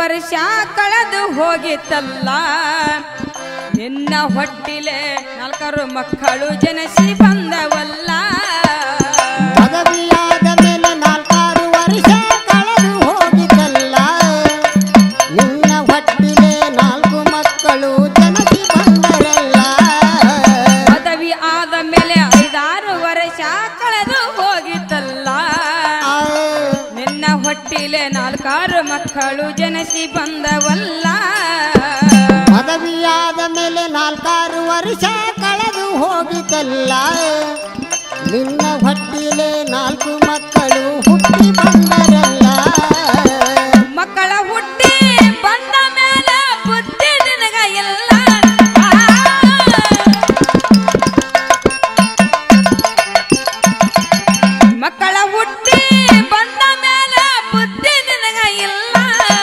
ವರ್ಷ ಕಳೆದು ಹೋಗಿತ್ತಲ್ಲ ನಿನ್ನ ಹೊಟ್ಟಿಲೆ 4 ಮಕ್ಕಳು ಜನಸಿ ಬಂದವಲ್ಲ ಮದುವೆಯಾದ ಮೇಲೆ 4 ವರ್ಷ ಕಳೆದು ಹೋಗಿತ್ತಲ್ಲ ನಿನ್ನ ಹೊಟ್ಟಿಲೆ 4 ಮಕ್ಕಳು ಜನಸಿ ಬಂದರಲ್ಲ ಮದುವೆ ಆದ ಮೇಲೆ 5-6 ವರ್ಷ ಕಳೆದು ಹೋಗಿತ್ತಲ್ಲ ನಿನ್ನ ಹೊಟ್ಟಿಲೆ 4 ಮಕ್ಕಳು ಜನಸಿ ಬಂದವಲ್ಲ ಮದುವೆಯಾದ ಮೇಲೆ 4 ವರ್ಷ ಕಳೆದು ಹೋಗಿತ್ತಲ್ಲ ನಿನ್ನ